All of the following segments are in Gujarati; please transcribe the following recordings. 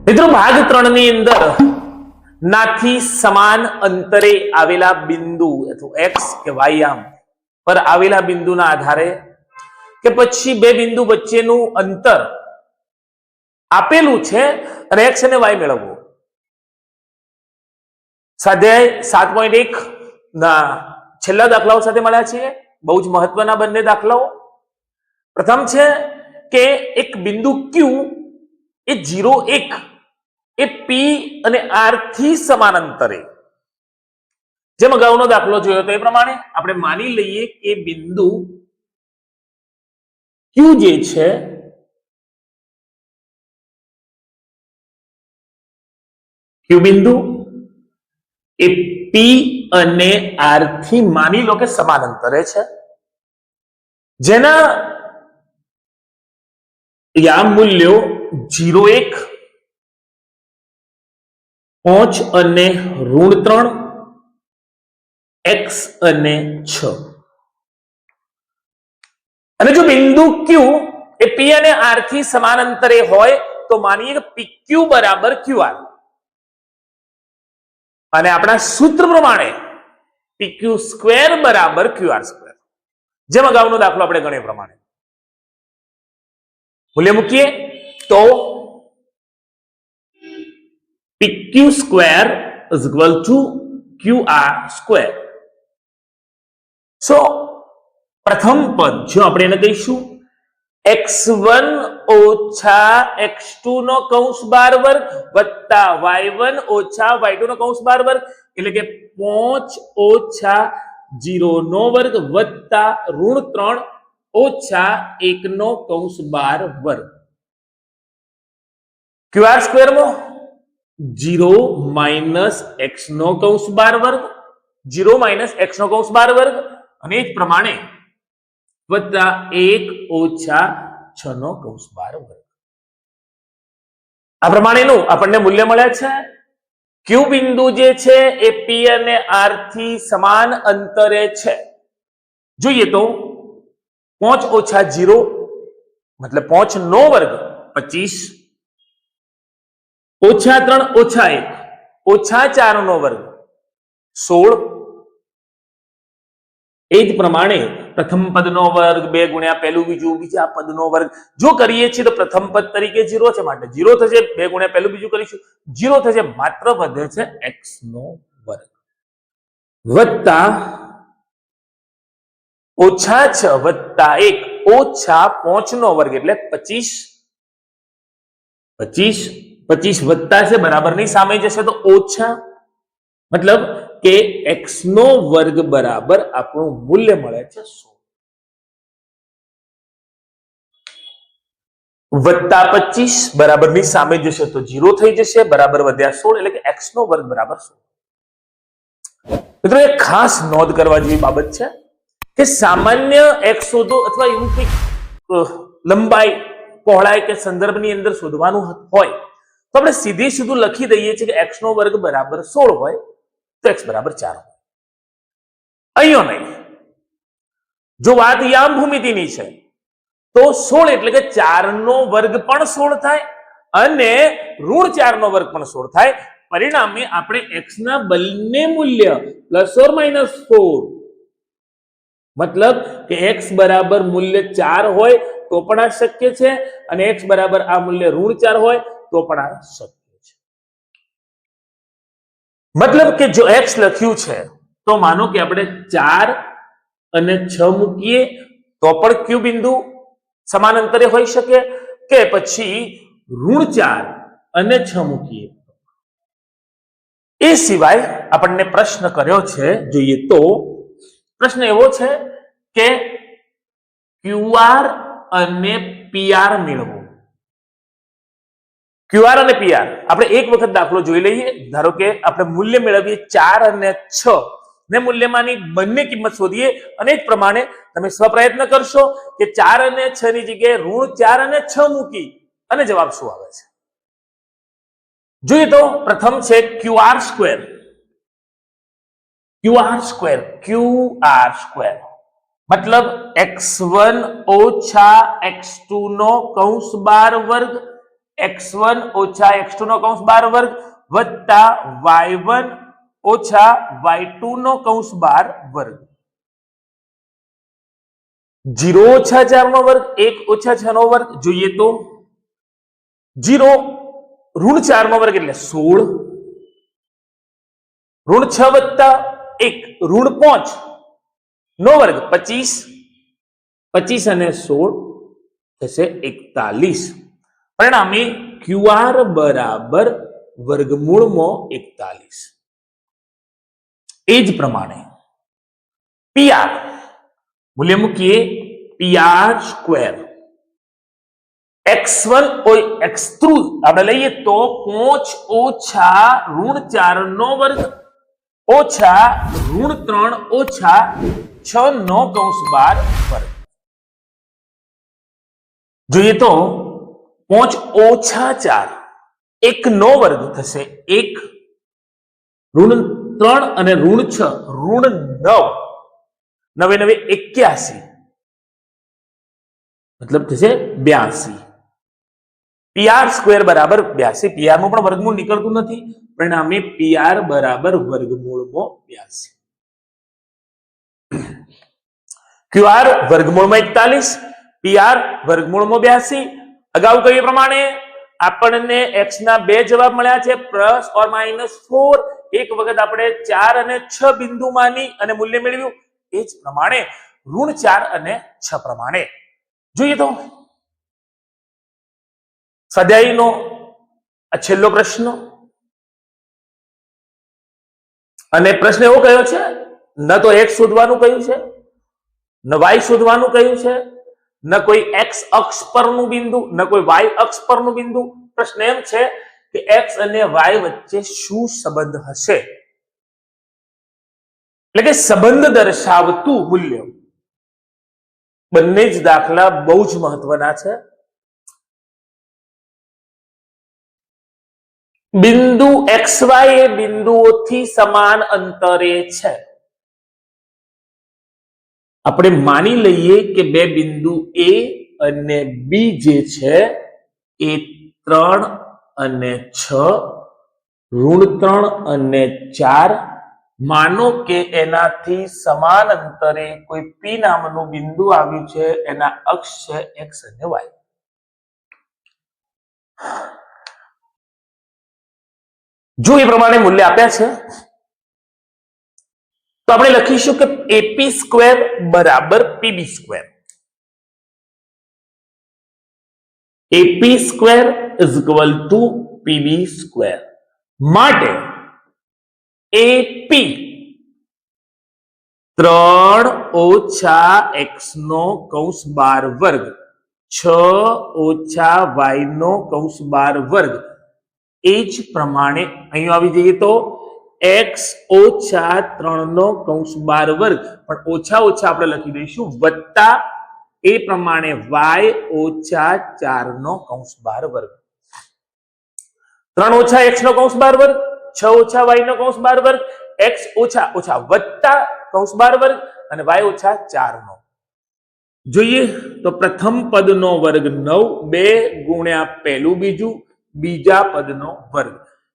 મિત્રો ભાગ 3 ની અંદર નાથી સમાન અંતરે આવેલા બિંદુ અથવા x કે y આમ પર આવેલા બિંદુના આધારે કે પછી બે બિંદુ વચ્ચેનું અંતર આપેલું છે અને x અને y મેળવવું. સ્વાધ્યાય 7.1 ના છેલ્લા દાખલાઓ સાથે મળ્યા છીએ. બહુ જ મહત્વના બંને દાખલાઓ. પ્રથમ છે કે એક બિંદુ Q એ 0 1 એ P અને R થી સમાન અંતરે, જેમ અગાઉનો દાખલો જોયો તો એ પ્રમાણે આપણે માની લઈએ કે બિંદુ Q જે છે Q બિંદુ એ P અને R થી માની લો કે સમાન અંતરે છે, જેના યામ મૂલ્યો 0 1 5 અને -3 x અને 6. અને જો બિંદુ Q એ P અને R થી સમાન અંતરે હોય તો માનીએ કે PQ બરાબર QR, અને આપણા સૂત્ર પ્રમાણે PQ સ્ક્વેર બરાબર QR સ્ક્વેર, જેમ અગાઉનો દાખલો આપણે ગણ્યો પ્રમાણે મૂલ્ય મૂકીએ તો PQ square is equal to QR square. So પ્રથમ પદ જો આપણે એને કહીશું x1 - x2 નો કૌંસ બાર વર્ગ વત્તા y1 - y2 નો કૌંસ બાર વર્ગ, એટલે કે 5 - 0 નો વર્ગ વત્તા -3 - 1 નો કૌંસ બાર વર્ગ. QR સ્ક્વેર માં 0 - x નો કૌંસ બાર વર્ગ, 0 - x નો કૌંસ બાર વર્ગ, અને એ જ પ્રમાણે વત્તા 1 - 6 નો કૌંસ બાર વર્ગ. આ પ્રમાણેનું આપણને મૂલ્ય મળે છે. Q બિંદુ જે છે એ P અને R થી સમાન અંતરે છે. જોઈએ તો 5 - 0 મતલબ 5 નો વર્ગ 25, -3 - 1 -4 નો વર્ગ 16. એ જ પ્રમાણે પ્રથમ પદનો વર્ગ 2 ગુણ્યા પહેલું બીજું બીજા પદનો વર્ગ જો કરીએ છીએ તો પ્રથમ પદ તરીકે 0 છે, માટે 0 થશે. 2 ગુણ્યા પહેલું બીજું કરીશું 0 થશે, માત્ર વધે છે x નો વર્ગ વત્તા -6 વત્તા 1 -5 નો વર્ગ એટલે 25. 25 વત્તા છે બરાબરની સામે જશે તો ઓછા, મતલબ કે x નો વર્ગ બરાબર આપણું મૂલ્ય મળે છે 16 વત્તા 25 બરાબરની સામે જશે તો 0 થઈ જશે, બરાબર વધ્યા 16, એટલે કે x નો વર્ગ બરાબર 16. મિત્રો એક ખાસ નોંધ કરવા જેવી બાબત છે કે સામાન્ય x શોધો અથવા એવું કંઈક લંબાઈ પહોળાઈ કે સંદર્ભની અંદર શોધવાનું હોય તો આપણે સીધું લખી દઈએ છીએ કે x નો વર્ગ બરાબર 16 હોય તો x બરાબર 4 હોય. અહીંયા નહીં. જો વાત યામ ભૂમિતિની છે તો 16 એટલે કે 4 નો વર્ગ પણ 16 થાય અને -4 નો વર્ગ પણ 16 થાય. પરિણામે આપણે x ના બંને મૂલ્ય +or -4, મતલબ કે x બરાબર મૂલ્ય 4 હોય તો પણ આ શક્ય છે અને x બરાબર આ મૂલ્ય -4 હોય તો પણ આ શક્ય છે. મતલબ કે જો x લખ્યું છે તો માનો કે આપણે 4 અને 6 મૂકીએ તો પણ Q બિંદુ સમાન અંતરે હોઈ શકે, કે પછી -4 અને 6 મૂકીએ. એ સિવાય આપણને પ્રશ્ન કર્યો છે, જોઈએ તો પ્રશ્ન એવો છે કે QR અને PR મેળવો. QR અને PR આપણે એક વખત દાખલો જોઈ લઈએ. ધારો કે આપણે મૂલ્ય મેળવીએ 4 અને 6 ને મૂલ્યમાંની બંને કિંમત શોધીએ, અને જ પ્રમાણે તમે સ્વપ્રયત્ન કરશો કે 4 અને 6 ની જગ્યાએ -4 અને 6 મૂકી અને જવાબ શું આવે છે. જોઈએ તો પ્રથમ છે QR સ્ક્વેર. QR સ્ક્વેર મતલબ x1 - x2 નો કૌંસ બાર વર્ગ x1 ઓછા x2 નો કૌંસ 12 વર્ગ વત્તા y1 ઓછા y2 નો કૌંસ 12 વર્ગ 0 ઓછા 4 નો વર્ગ 1 ઓછા 6 નો વર્ગ જોઈએ તો 0 ઋણ 4 નો વર્ગ એટલે 16 ઋણ 6 વત્તા 1 ઋણ 5 નો વર્ગ 25 25 અને 16 થશે 41 પરિણામે QR બરાબર વર્ગમૂળમાં 41 એ જ પ્રમાણે PR મૂલ્ય મૂકીએ PR સ્ક્વેર x1 x3 આપણે લઈએ તો 5 ઓછા ઋણ 4 નો વર્ગ ઓછા ઋણ 3 ઓછા 6 નો કૌંસ 12 વર્ગ જોઈએ તો 5 ઓછા 4 1 નો વર્ગ થશે 1 ઋણ 3 અને ઋણ 6 ઋણ 9 9 9 81 મતલબ થશે 82 PR સ્ક્વેર બરાબર 82 PR માં પણ વર્ગમૂળ નીકળતું નથી પરિણામે PR બરાબર વર્ગમૂળમાં 82 QR વર્ગમૂળમાં 41 PR વર્ગમૂળમાં 82 અગાઉ કહ્યું પ્રમાણે આપણને x ના બે જવાબ મળ્યા છે પ્લસ ઓર માઇનસ 4 એક વખત આપણે 4 અને 6 બિંદુ માની અને મૂલ્ય મેળવ્યું એ જ પ્રમાણે ઋણ 4 અને 6 પ્રમાણે જોઈએ તો સ્વાધ્યાયનો આ છેલ્લો પ્રશ્ન અને પ્રશ્ન એવો કયો છે ન તો x શોધવાનું કહ્યું છે ન y શોધવાનું કહ્યું છે ન કોઈ x અક્ષ પરનું બિંદુ ન કોઈ y અક્ષ પરનું બિંદુ પ્રશ્ન એમ છે કે x અને y વચ્ચે શું સંબંધ હશે એટલે કે સંબંધ દર્શાવતું મૂલ્ય બંને જ દાખલા બહુ જ મહત્વના છે બિંદુ xy એ બિંદુઓથી સમાન અંતરે છે આપણે માની લઈએ કે બે બિંદુ A અને B જે છે એ 3 અને 6 ઋણ 3 અને 4 માનો કે એનાથી સમાન અંતરે કોઈ P નામનું બિંદુ આવ્યું છે એના અક્ષ છે x અને y જો એ પ્રમાણે મૂલ્ય આપ્યા છે તો આપણે લખીશું કે AP સ્ક્વેર બરાબર PB square AP square is equal to PB square માટે AP 3 ઓછા x નો કૌંસ 12 વર્ગ 6 ઓછા y નો કૌંસ 12 વર્ગ એ જ પ્રમાણે અહીં આવી જઈએ તો x ઓછા 3 નો કૌંસ 12 વર્ગ પણ ઓછા ઓછા આપણે લખી દઈશું વત્તા એ પ્રમાણે y ઓછા 4 નો કૌંસ 12 વર્ગ 3 ઓછા x નો કૌંસ 12 વર્ગ 6 ઓછા y નો કૌંસ 12 વર્ગ x ઓછા ઓછા વત્તા કૌંસ 12 વર્ગ અને y ઓછા 4 નો જોઈએ તો પ્રથમ પદનો વર્ગ 9 2 ગુણ્યા પહેલું બીજું બીજા પદનો વર્ગ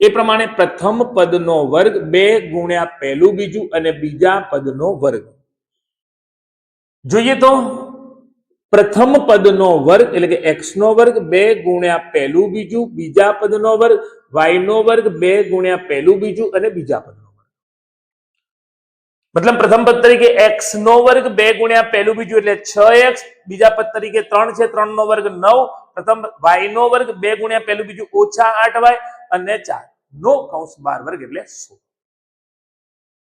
એ પ્રમાણે પ્રથમ પદનો વર્ગ 2 ગુણ્યા પહેલું બીજું અને બીજા પદનો વર્ગ જોઈએ તો પ્રથમ પદનો વર્ગ એટલે કે x નો વર્ગ 2 ગુણ્યા પહેલું બીજું બીજા પદનો વર્ગ y નો વર્ગ 2 ગુણ્યા પહેલું બીજું અને બીજા પદનો વર્ગ મતલબ પ્રથમ પદ તરીકે x નો વર્ગ 2 ગુણ્યા પહેલું બીજું એટલે 6x બીજા પદ તરીકે 3 છે 3 નો વર્ગ 9 પ્રથમ y નો વર્ગ 2 ગુણ્યા પહેલું બીજું ઓછા 8y અને 4 નો કૌંસ 12 વર્ગ એટલે 16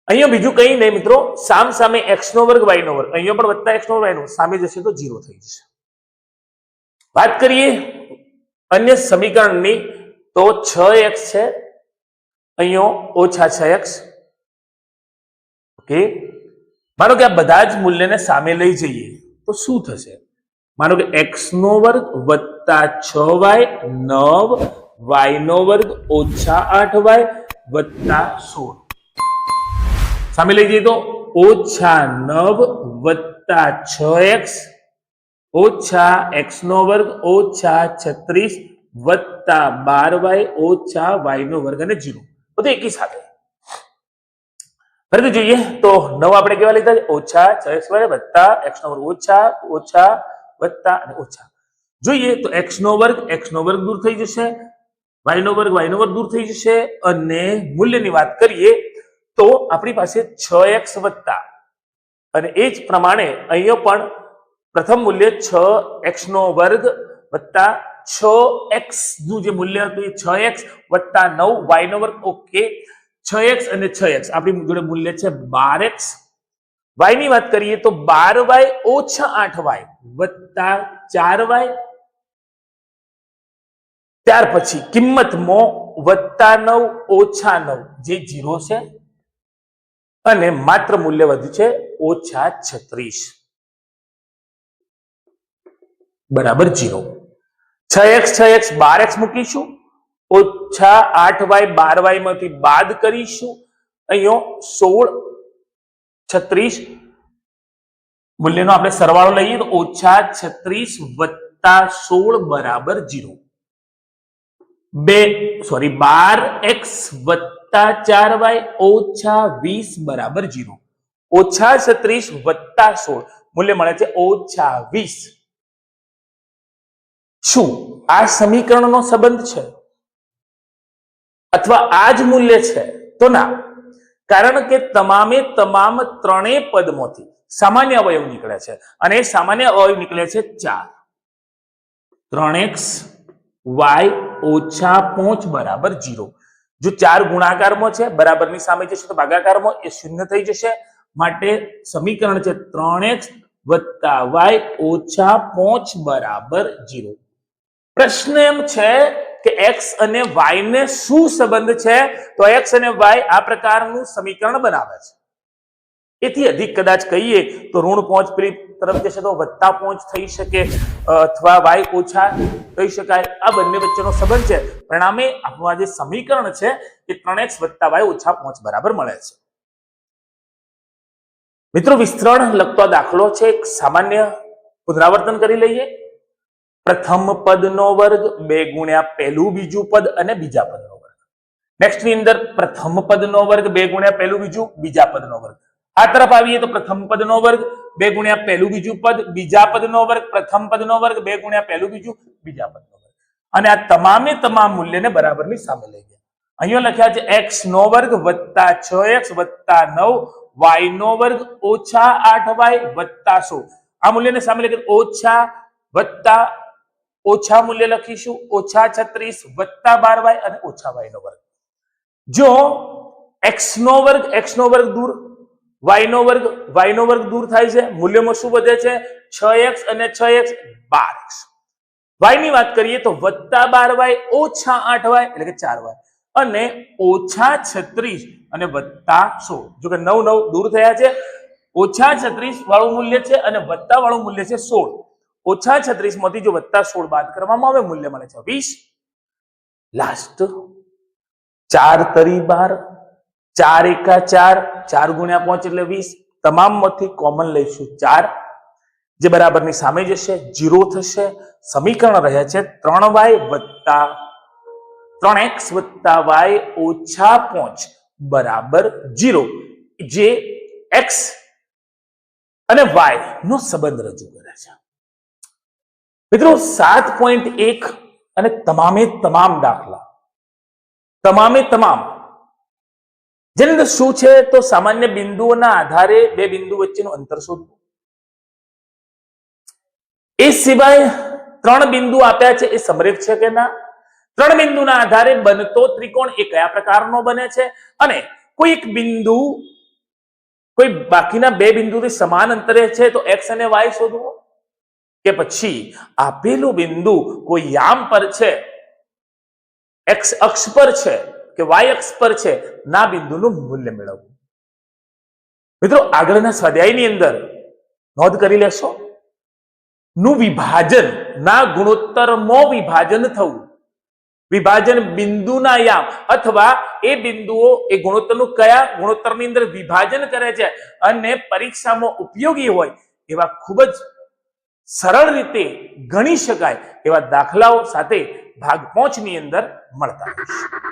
અહીંયા બીજું કંઈ નહીં મિત્રો સામ સામે x નો વર્ગ y નો વર્ગ અહીંયા પણ વત્તા x નો y નો સામે જશે તો 0 થઈ જશે વાત કરીએ અન્ય સમીકરણની તો 6x છે અહીંયા ઓછા 6x ઓકે માનો કે આ બધા જ મૂલ્યને સામે લઈ જઈએ તો શું થશે માનો કે x નો વર્ગ વત્તા 6y 9 y નો વર્ગ ઓછા 8y વત્તા 16 સામે લઈ જઈએ તો ઓછા 9 વત્તા 6x ઓછા x નો વર્ગ ઓછા 36 વત્તા 12y ઓછા y નો વર્ગ અને 0 બધું એકી સાથે. ફરીથી જોઈએ તો 9 આપણે કેવા લીધા છે? ઓછા 6x² વત્તા x નો વર્ગ ઓછા ઓછા વત્તા અને ઓછા. જોઈએ તો x નો વર્ગ દૂર થઈ જશે, y નો વર્ગ દૂર થઈ જશે અને મૂલ્યની વાત કરીએ તો આપણી પાસે 6x વત્તા અને એ જ પ્રમાણે અહીંયા પણ પ્રથમ મૂલ્ય 6x નો વર્ગ વત્તા 6x નું જે મૂલ્ય હતું એ 6x વત્તા 9 y નો વર્ગ. ઓકે, 6x અને 6x આપણી જોડે મૂલ્ય છે 12x. y ની વાત કરીએ તો 12y ઓછા 8y વત્તા 4y. ત્યાર પછી કિંમતમાં વત્તા 9 ઓછા 9 જે 0 છે અને માત્ર મૂલ્ય વધ્યું છે ઓછા 36 બરાબર 0. 6x 12x મૂકીશું, ઓછા 8y 12y માંથી બાદ કરીશું, અહીંયા 16 36 મૂલ્યનો આપણે સરવાળો લઈએ તો ઓછા 36 વત્તા 16 બરાબર 0. 12x વત્તા 4y ઓછા 20 બરાબર 0. ઓછા 36 વત્તા 16 મૂલ્ય મળે છે ઓછા 20. શું આ સમીકરણનો સંબંધ છે અથવા આ જ મૂલ્ય છે? તો ના, કારણ કે તમામે તમામ ત્રણેય પદમાંથી સામાન્ય અવયવ નીકળે છે અને એ સામાન્ય અવયવ નીકળે છે 4. 3x y ઓછા 5 બરાબર 0. જો 4 ગુણાકારમાં છે બરાબરની સામે જશે તો ભાગાકારમાં એ શૂન્ય થઈ જશે, માટે સમીકરણ છે 3x વત્તા y ઓછા 5 બરાબર 0. પ્રશ્ન એમ છે કે x અને y ને શું સંબંધ છે? તો x અને y આ પ્રકારનું સમીકરણ બનાવે છે. એથી અધિક કદાચ કહીએ તો ઋણ 5 પેલી તરફ જશે તો વત્તા 5 થઈ શકે અથવા y ઓછા કહી શકાય. આ બંને વચ્ચેનો સંબંધ છે. પરિણામે આપણું આ જે સમીકરણ છે એ 3x વત્તા y ઓછા 5 બરાબર મળે છે. મિત્રો, વિસ્તરણ લગતો દાખલો છે, એક સામાન્ય પુનરાવર્તન કરી લઈએ. પ્રથમ પદનો વર્ગ 2 ગુણ્યા પહેલું બીજું પદ અને બીજા પદનો વર્ગ. નેક્સ્ટ ની અંદર પ્રથમ પદનો વર્ગ 2 ગુણ્યા પહેલું બીજું બીજા પદનો વર્ગ. આ તરફ આવીએ તો પ્રથમ પદનો વર્ગ 2 ગુણ્યા પહેલું બીજું પદ બીજા પદનો વર્ગ, પ્રથમ પદનો વર્ગ 2 ગુણ્યા પહેલું બીજું બીજા પદનો વર્ગ. અને આ તમામે તમામ મૂલ્યને બરાબરની સામે લઈ ગયા. અહીંયા લખ્યા છે x નો વર્ગ વત્તા 6x વત્તા 9 y નો વર્ગ ઓછા 8y વત્તા 16. આ મૂલ્યને સામે લઈ ગયા ઓછા વત્તા ઓછા મૂલ્ય લખીશું ઓછા 36 વત્તા 12y અને ઓછા y નો વર્ગ. જો x નો વર્ગ દૂર, y નો વર્ગ દૂર થાય છે, મૂલ્યમાં શું વધે છે? 6x અને 6x 12x. y ની વાત કરીએ તો વત્તા 12y ઓછા 8y એટલે કે 4y અને ઓછા 36 અને વત્તા 16. જો કે 9 9 દૂર થયા છે, ઓછા 36 વાળું મૂલ્ય છે અને વત્તા વાળું મૂલ્ય છે 16. ઓછા 36 માંથી જો વત્તા 16 બાદ કરવામાં આવે મૂલ્ય મળે છે 20. લાસ્ટ 4 તરી 12, 4 એકા 4, 4 ગુણ્યા 5 એટલે 20. તમામ માંથી કોમન લઈશું 4 જે બરાબરની સામે જશે 0 થશે. સમીકરણ રહે છે 3y વત્તા 3x વત્તા y ઓછા 5 બરાબર 0, જે x અને y નો સંબંધ રજૂ કરે છે. મિત્રો, 7.1 અને તમામે તમામ દાખલા જેની અંદર શું છે તો સામાન્ય બિંદુઓના આધારે બે બિંદુ વચ્ચેનું અંતર શોધવું. એ સિવાય 3 બિંદુ આપ્યા છે એ સમરેખ છે કે ના, 3 બિંદુના આધારે બનતો ત્રિકોણ એ કયા પ્રકારનો બને છે અને કોઈ એક બિંદુ કોઈ બાકીના બે બિંદુથી સમાન અંતરે છે તો x અને y શોધવો, કે પછી આપેલું બિંદુ કોઈ યામ પર છે, x અક્ષ પર છે કે y અક્ષ પર છે, ના બિંદુનું મૂલ્ય મેળવવું. મિત્રો, આગળના સ્વાધ્યાયની અંદર નોંધ કરી લેશો નું વિભાજન ના ગુણોત્તરમાં વિભાજન થવું, વિભાજન બિંદુના યામ અથવા એ બિંદુઓ એ ગુણોત્તરનું કયા ગુણોત્તરની અંદર વિભાજન કરે છે અને પરીક્ષામાં ઉપયોગી હોય એવા ખૂબ જ સરળ રીતે ગણી શકાય એવા દાખલાઓ સાથે ભાગ 5 ની અંદર મળતા રહીશું.